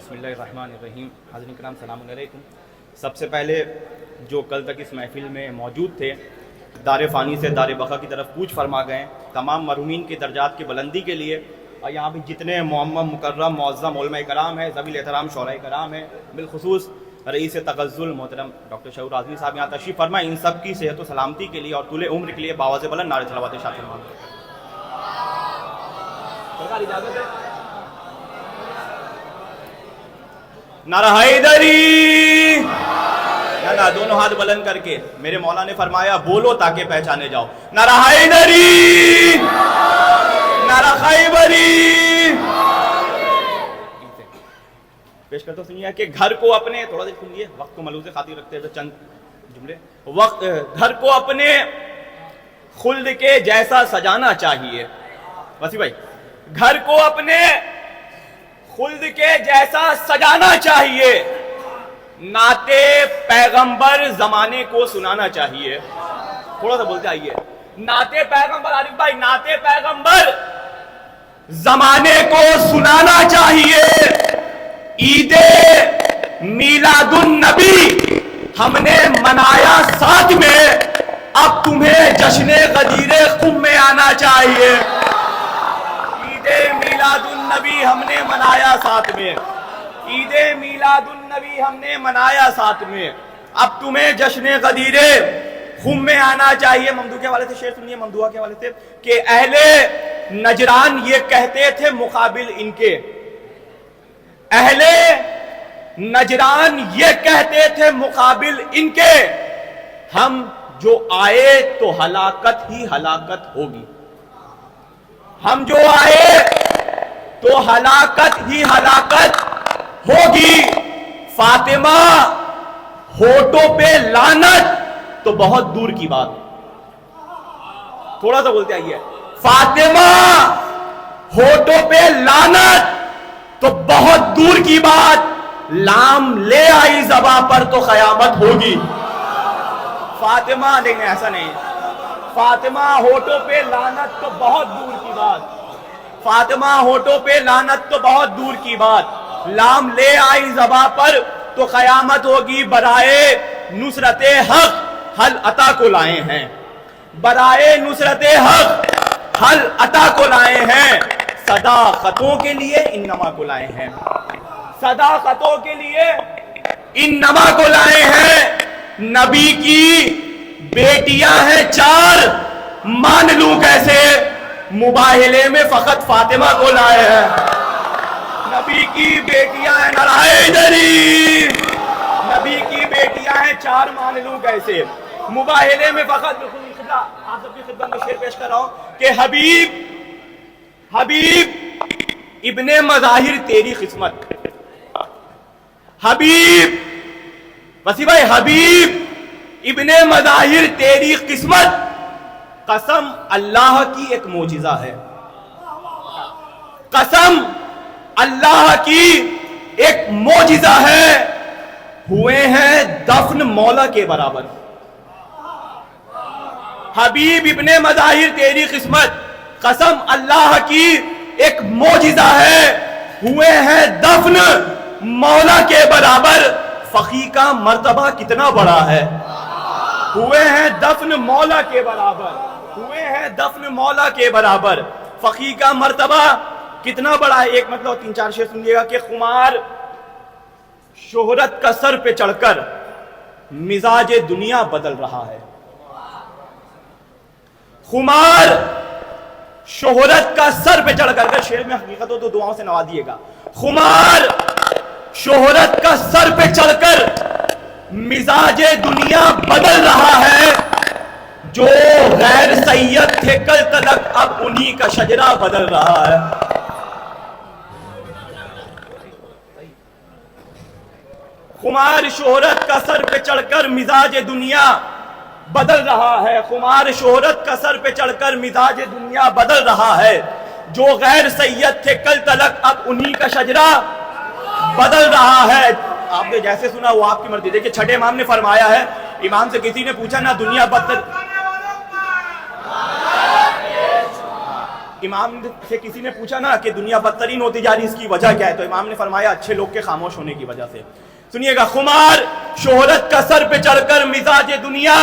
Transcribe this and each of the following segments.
بسم اللہ الرحمن الرحیم. حاضرین کرام السلام علیکم. سب سے پہلے جو کل تک اس محفل میں موجود تھے دار فانی سے دار بقا کی طرف کوچ فرما گئے، تمام مرحومین کے درجات کی بلندی کے لیے، اور یہاں پہ جتنے معمم مکرم معظم علماء کرام ہیں، ذوی الاحترام شعراء کرام ہیں، بالخصوص رئیس تغزل محترم ڈاکٹر شعور اعظمی صاحب یہاں تشریف فرمائیں، ان سب کی صحت و سلامتی کے لیے اور طول عمر کے لیے باواز بلند نعرہ صلوات ارشاد فرمائیں. سرکار اجازت ہے؟ نعرہ حیدری، نا دونوں ہاتھ بلند کر کے. میرے مولا نے فرمایا بولو تاکہ پہچانے جاؤ. نعرہ حیدری، نعرہ خیبری. پیش کرتا ہوں، سنیے کہ گھر کو اپنے، تھوڑا دیر سنیے، وقت کو ملحوظ خاطر رکھتے ہیں چند جملے. وقت گھر کو اپنے خلد کے جیسا سجانا چاہیے. وسیع بھائی، گھر کو اپنے خلد کے جیسا سجانا چاہیے، نعت پیغمبر زمانے کو سنانا چاہیے. تھوڑا سا بولتے آئیے. نعت پیغمبر، عارف بھائی، نعت پیغمبر زمانے کو سنانا چاہیے. عید میلاد النبی ہم نے منایا ساتھ میں، اب تمہیں جشن غدیر خم میں آنا چاہیے. عید میلاد النبی ہم نے منایا ساتھ میں، عید میلاد النبی ہم نے منایا ساتھ میں، اب تمہیں جشن غدیر خم میں آنا چاہیے. ممدوح کے حوالے سے شعر سنیے، ممدوحہ کے حوالے سے کہ اہل نجران یہ کہتے تھے مقابل ان کے، اہل نجران یہ کہتے تھے مقابل ان کے، ہم جو آئے تو ہلاکت ہی ہلاکت ہوگی. ہم جو آئے تو ہلاکت ہی ہلاکت ہوگی. فاطمہ ہونٹوں پہ لعنت تو بہت دور کی بات. تھوڑا سا بولتے آئیے. فاطمہ ہونٹوں پہ لعنت تو بہت دور کی بات، لام لے آئی زباں پر تو قیامت ہوگی. فاطمہ، دیکھیں ایسا نہیں، فاطمہ ہونٹوں پہ لعنت تو بہت دور کی بات، فاطمہ ہونٹوں پہ لعنت تو بہت دور کی بات، لام لے آئی زباں پر تو قیامت ہوگی. برائے نصرت حق حل عطا کو لائے ہیں، برائے نصرت حق حل عطا کو لائے ہیں، صداقتوں کے لیے انما کو لائے ہیں، صداقتوں کے لیے انما کو لائے ہیں. نبی کی بیٹیاں ہیں 4، مان لوں کیسے، مباہلے میں فقط فاطمہ کو لائے ہیں. نبی کی بیٹیاں ہیں، نعرہ حیدری، نبی کی بیٹیاں ہیں 4، مان لوں کیسے، مباہلے میں فقط. آپ سب کی خدمت میں شعر پیش کر رہا ہوں کہ حبیب ابن مظاہر تیری قسمت، حبیب، وسیع بھائی، حبیب ابن مظاہر تیری قسمت، قسم اللہ کی ایک معجزہ ہے، قسم اللہ کی ایک معجزہ ہے، ہوئے ہیں دفن مولا کے برابر. حبیب ابن مظاہر تیری قسمت، قسم اللہ کی ایک معجزہ ہے، ہوئے ہیں دفن مولا کے برابر. فقی کا مرتبہ کتنا بڑا ہے، ہوئے ہیں دفن مولا کے برابر، ہوئے ہیں دفن مولا کے برابر. فقی کا مرتبہ کتنا بڑا ہے. ایک مطلب 3-4 شعر سنیے گا کہ خمار شہرت کا سر پہ چڑھ کر مزاج دنیا بدل رہا ہے. خمار شہرت کا سر پہ چڑھ کر، شعر میں حقیقت ہو تو دعاؤں سے نوازیے گا. خمار شہرت کا سر پہ چڑھ کر مزاج دنیا بدل رہا ہے، جو غیر سید تھے کل تلک اب انہی کا شجرہ بدل رہا ہے. خمار شہرت کا سر پہ چڑھ کر مزاج دنیا بدل رہا ہے، خمار شہرت کا سر پہ چڑھ کر مزاج دنیا بدل رہا ہے، جو غیر سید تھے کل تلک اب انہی کا شجرہ بدل رہا ہے. آپ نے جیسے سنا وہ آپ کی مرضی. دیکھیں چھٹے امام نے فرمایا ہے، امام سے کسی نے پوچھا نہ دنیا بدل، امام سے کسی نے پوچھا نا کہ دنیا بدترین ہوتی جا رہی، اس کی وجہ کیا ہے؟ تو امام نے فرمایا اچھے لوگ کے خاموش ہونے کی وجہ سے۔ سنیے گا، خمار شہرت کا سر پہ چڑھ کر مزاج دنیا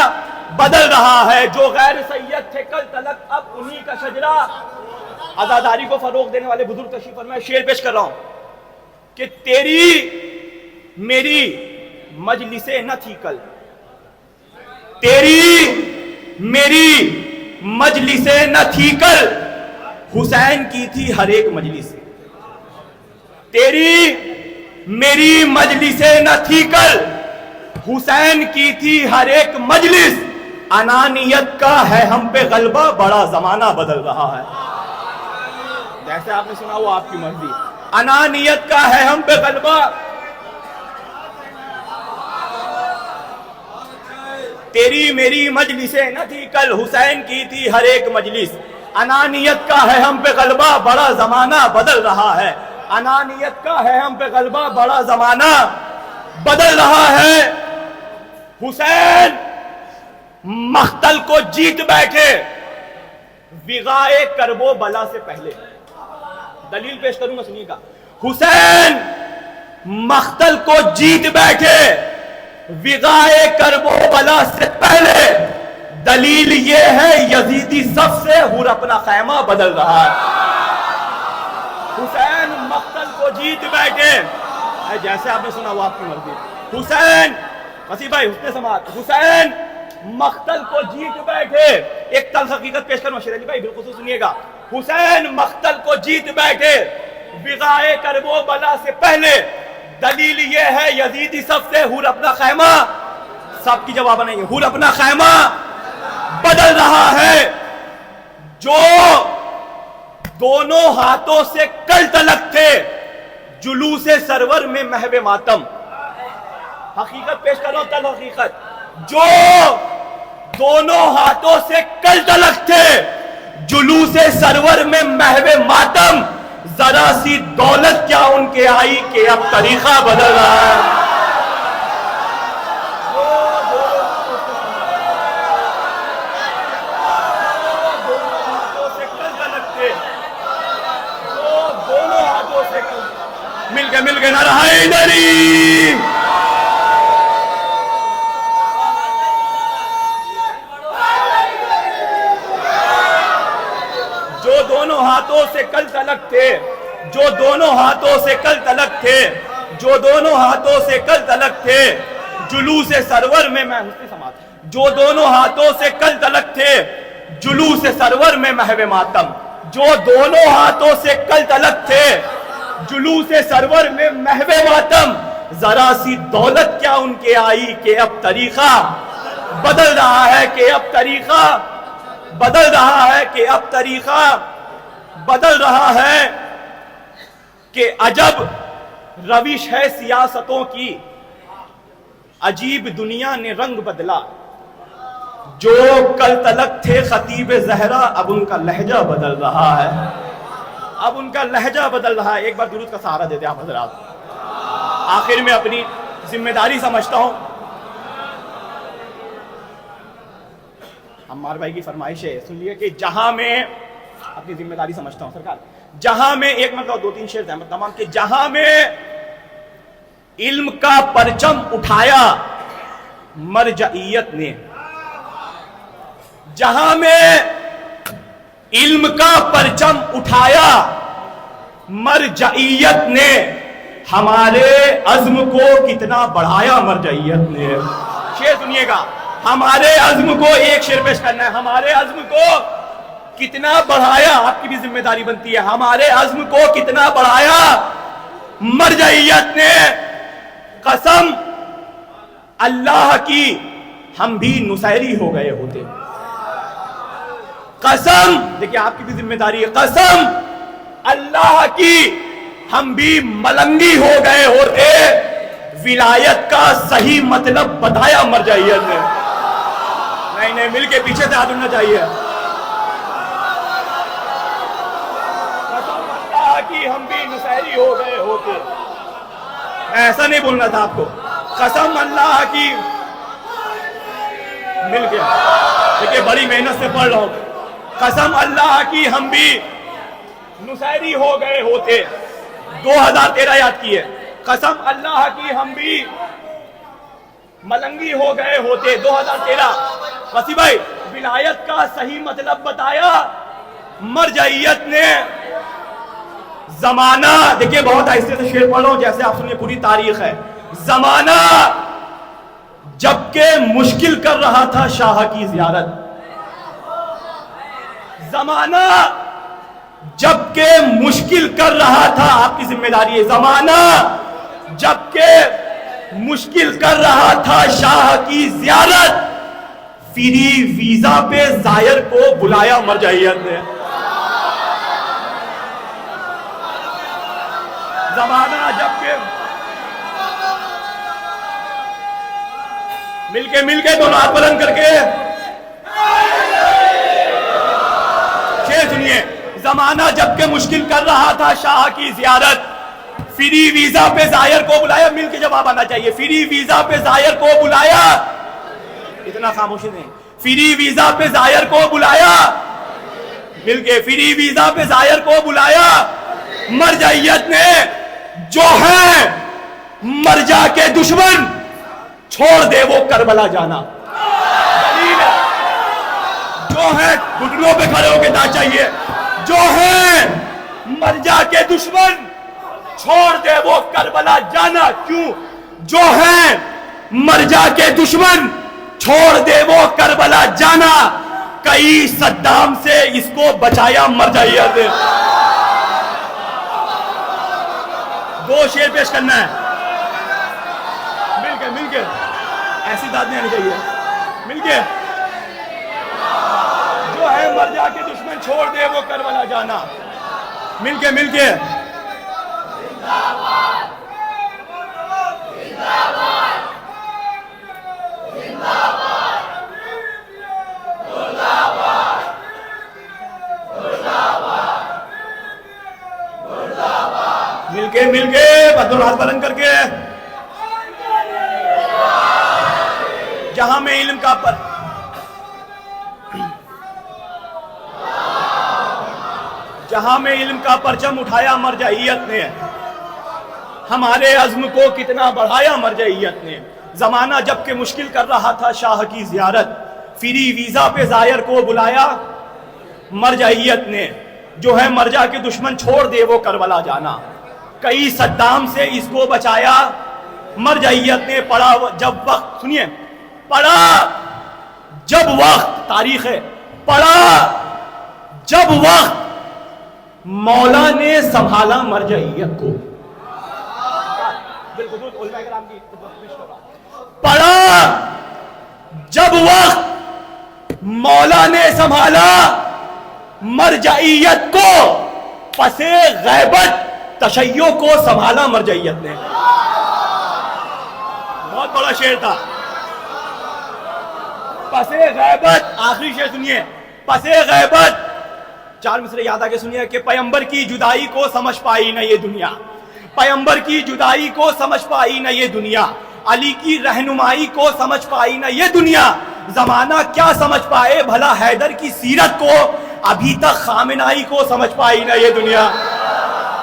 بدل رہا ہے، جو غیر سید تھے کل تلک اب انہی کا شجرہ۔ عزاداری کو فروغ دینے والے بزرگ تشریف فرمائے، شعر پیش کر رہا ہوں کہ تیری میری مجلسیں نہ تھی کل، تیری میری مجلسیں نہ تھی کل، حسین کی تھی ہر ایک مجلس۔ تیری میری مجلسیں نہ تھی کل، حسین کی تھی ہر ایک مجلس۔ انانیت کا ہے ہم پہ غلبہ، بڑا زمانہ بدل رہا ہے۔ جیسے آپ نے سنا وہ آپ کی مرضی۔ انانیت کا ہے ہم پہ غلبہ، تیری میری مجلسیں نہ تھی کل، حسین کی تھی ہر ایک مجلس۔ انانیت کا ہے ہم پہ غلبہ، بڑا زمانہ بدل رہا ہے۔ انانیت کا ہے ہم پہ غلبہ، بڑا زمانہ بدل رہا ہے۔ حسین مقتل کو جیت بیٹھے وغائے کرب و بلا سے پہلے۔ دلیل پیش کروں گا، سنیے گا۔ حسین مقتل کو جیت بیٹھے وغائے کرب و بلا سے پہلے، دلیل یہ ہے یزیدی صف سے حور اپنا خیمہ بدل رہا ہے۔ حسین مقتل کو جیت بیٹھے، جیسے آپ نے سنا وہ آپ کی مرضی۔ حسین وسیع بھائی حسن سماعت، حسین مقتل کو جیت بیٹھے۔ ایک تلخ حقیقت پیش کروں شیر علی بھائی بالخصوص سنیے گا۔ حسین مقتل کو جیت بیٹھے وغائے کرب و بلا سے پہلے، دلیل یہ ہے یزیدی صف سے حور اپنا خیمہ، سب کی جواب نہیں ہے، حور اپنا خیمہ بدل رہا ہے۔ جو دونوں ہاتھوں سے کل تلک تھے جلوس سرور میں محو ماتم۔ حقیقت پیش کر رہا ہوں، تل حقیقت۔ جو دونوں ہاتھوں سے کل تلک تھے جلوس سرور میں محو ماتم، ذرا سی دولت کیا ان کے آئی کہ اب طریقہ بدل رہا ہے۔ مل گئے نعرہ حیدری۔ جو دونوں ہاتھوں سے کل تلک تھے، جو دونوں ہاتھوں سے کل تلک تھے، جو دونوں ہاتھوں سے کل تلک تھے جلوس سرور میں حسن سماعت، جو دونوں ہاتھوں سے کل تلک تھے جلوس سرور میں محو ماتم، جو دونوں ہاتھوں سے کل تلک تھے جلوس سرور میں محو ماتم، ذرا سی دولت کیا ان کے آئی کہ اب طریقہ بدل رہا ہے، کہ اب طریقہ بدل رہا ہے، کہ اب طریقہ بدل رہا ہے۔ کہ عجب روش ہے سیاستوں کی، عجیب دنیا نے رنگ بدلا، جو کل تلک تھے خطیب زہرا اب ان کا لہجہ بدل رہا ہے، اب ان کا لہجہ بدل رہا ہے۔ ایک بار درود کا سہارا دیتے آپ حضرات۔ آخر میں اپنی ذمہ داری سمجھتا ہوں، عمار بھائی کی فرمائش ہے، سن لیے کہ جہاں میں اپنی ذمہ داری سمجھتا ہوں سرکار، جہاں میں ایک مرتبہ دو تین شعر زحمت تمام کہ جہاں میں علم کا پرچم اٹھایا مرجعیت نے، جہاں میں علم کا پرچم اٹھایا مرجعیت نے، ہمارے عزم کو کتنا بڑھایا مرجعیت نے۔ شعر سنیے گا، ہمارے عزم کو، ایک شعر پیش کرنا ہے، ہمارے عزم کو کتنا بڑھایا، آپ کی بھی ذمہ داری بنتی ہے، ہمارے عزم کو کتنا بڑھایا مرجعیت نے، قسم اللہ کی ہم بھی نصیری ہو گئے ہوتے، قسم، دیکھیں آپ کی بھی ذمہ داری ہے، قسم اللہ کی ہم بھی ملنگی ہو گئے ہوتے، ولایت کا صحیح مطلب بتایا مرجعیت نے۔ نہیں مل کے پیچھے سے ہاتھ اٹھنا چاہیے۔ قسم اللہ کی ہم بھی نصیری ہو گئے ہوتے، ایسا نہیں بولنا تھا آپ کو، قسم اللہ کی، مل کے دیکھیں بڑی محنت سے پڑھ رہا ہوں، قسم اللہ کی ہم بھی نصیری ہو گئے ہوتے. 2013 یاد کیے. قسم اللہ کی ہم بھی ملنگی ہو گئے ہوتے. 2013. وسیع بھائی ولایت کا صحیح مطلب بتایا مرجعیت نے. زمانہ دیکھیے بہت آہستہ سے شعر پڑھ رہا ہوں جیسے آپ سنیے پوری تاریخ ہے. زمانہ جبکہ مشکل کر رہا تھا شاہ کی زیارت. زمانہ جبکہ مشکل کر رہا تھا, آپ کی ذمہ داری ہے. زمانہ جبکہ مشکل کر رہا تھا شاہ کی زیارت, فری ویزا پہ زائر کو بلایا مرجعیت نے. زمانہ جبکہ مل کے دونوں ہاتھ بلند کر کے شعر سنیے. زمانہ جبکہ مشکل کر رہا تھا شاہ کی زیارت, فری ویزا پہ زائر کو بلایا. مل کے جواب آنا چاہیے. فری ویزا پہ زائر کو بلایا. اتنا خاموشی نہیں. فری ویزا پہ زائر کو بلایا. مل کے فری ویزا پہ زائر کو بلایا. مرجعیت نے جو ہے مرجع کے دشمن چھوڑ دے وہ کربلا جانا. دلیل ہے. جو ہے گھٹنوں پہ کھڑے ہو کے نہ چاہیے. جو ہے مرجع کے دشمن چھوڑ دے وہ کربلا جانا. کیوں؟ جو ہے مرجع کے دشمن چھوڑ دے وہ کربلا جانا. کئی صدام سے اس کو بچایا مرجعیت. دو شعر پیش کرنا ہے. مل کے ایسی داد نہیں آنی چاہیے. مل کے جو ہے مرجع کے دشمن چھوڑ دے وہ کربلا جانا. مل کے مل کے بدر ہاتھ بلند کر کے جہاں میں علم کا جہاں میں علم کا پرچم اٹھایا مرجعیت نے, ہمارے عزم کو کتنا بڑھایا مرجعیت نے. زمانہ جبکہ مشکل کر رہا تھا شاہ کی زیارت, فری ویزا پہ زائر کو بلایا مرجعیت نے. جو ہے مرجع کے دشمن چھوڑ دے وہ کربلا جانا. کئی صدام سے اس کو بچایا مرجعیت نے. پڑھا جب وقت, سنیے, پڑھا جب وقت, تاریخ ہے, پڑھا جب وقت مولا نے سنبھالا مرجعیت کو. پڑھا جب وقت مولا نے سنبھالا مرجعیت کو, پسے غیبت تشیع کو سنبھالا مرجعیت نے. بہت بڑا شعر تھا. پسے غیبت, آخری شعر سنیے. پسے غیبت, 4 مصرے یاد آگے سنیے کہ پیغمبر کی جدائی کو سمجھ پائی نہ یہ دنیا. پیغمبر کی جدائی کو سمجھ پائی نہ یہ دنیا. علی کی رہنمائی کو سمجھ پائی نہ یہ دنیا. زمانہ کیا سمجھ پائے بھلا حیدر کی سیرت کو, ابھی تک خامنائی کو سمجھ پائی نہ یہ دنیا.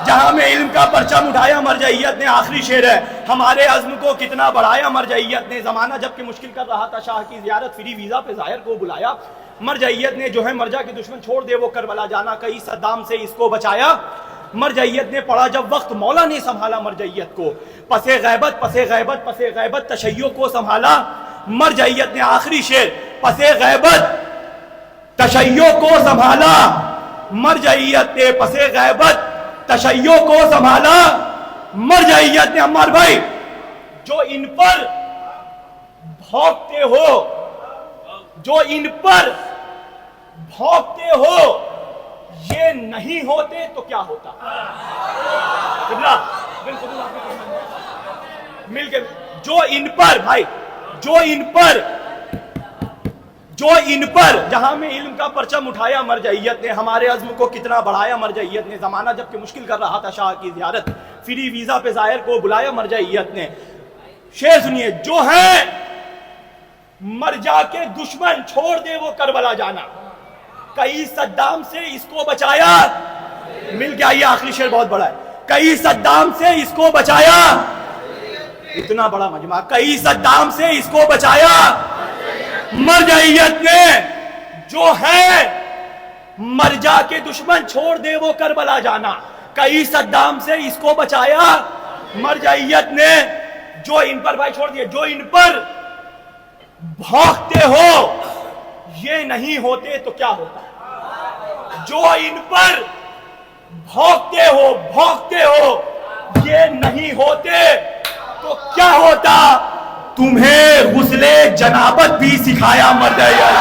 جہاں میں علم کا پرچم اٹھایا مرجعیت نے. آخری شعر ہے. ہمارے عزم کو کتنا بڑھایا مرجعیت نے. زمانہ جب کہ مشکل کر رہا تھا شاہ کی زیارت, فری ویزا پہ ظاہر کو بلایا مرجعیت نے. جو ہے مرجع کے دشمن چھوڑ دے وہ کربلا جانا. کئی صدام سے اس کو بچایا مرجعیت نے. پڑھا جب وقت مولا نے سنبھالا مرجعیت کو, پسے غیبت تشیع کو سنبھالا مرجعیت نے. آخری شعر. پسے غیبت تشیع کو سنبھالا مرجعیت نے. پسے غیبت تشیع کو سنبھالا مرجعیت نے. عمار بھائی, جو ان پر بھونکتے ہو, جو ان پر بھونکتے ہو, یہ نہیں ہوتے تو کیا ہوتا. مل کے جو ان پر, بھائی جو ان پر جہاں میں علم کا پرچم اٹھایا مرجعیت نے. ہمارے عزم کو کتنا بڑھایا مرجعیت نے. زمانہ جب کہ مشکل کر رہا تھا شاہ کی زیارت, فری ویزا پہ زائر کو بلایا مرجعیت نے. شعر سنیے. جو ہے مرجع کے دشمن چھوڑ دے وہ کربلا جانا. کئی صدام سے اس کو بچایا مل گیا. یہ آخری شعر بہت بڑا ہے. کئی صدام سے اس کو بچایا, اتنا بڑا مجمع, کئی صدام سے اس کو بچایا مرجعیت نے. جو ہے مرجع کے دشمن چھوڑ دے وہ کربلا جانا. کئی صدام سے اس کو بچایا مرجعیت نے. جو ان پر بھائی چھوڑ دیا, جو ان پر بھونکتے ہو یہ نہیں ہوتے تو کیا ہوتا. جو ان پر بھونکتے ہو یہ نہیں ہوتے تو کیا ہوتا. تمہیں غسل جنابت بھی سکھایا مرجعیت.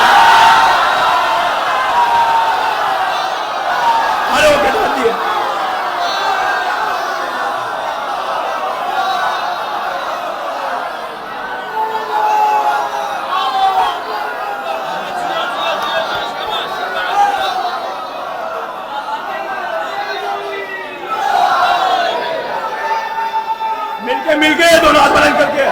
مل گئے دونوں ہاتھ بلند کر کے.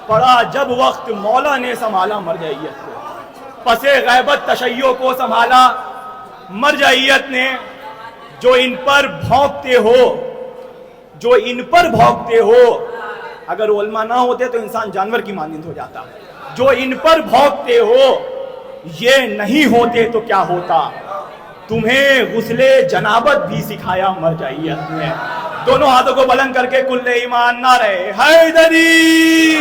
پڑا جب وقت مولا نے سنبھالا مرجعیت کو. پس غیبت تشیع کو سنبھالا مرجعیت نے. جو ان پر بھونکتے ہو اگر علماء نہ ہوتے تو انسان جانور کی مانند ہو جاتا. جو ان پر بھونکتے ہو یہ نہیں ہوتے تو کیا ہوتا. تمہیں غسل جنابت بھی سکھایا مرجعیت نے. دونوں ہاتھوں کو بلند کر کے کل ایمان نعرہ حیدری.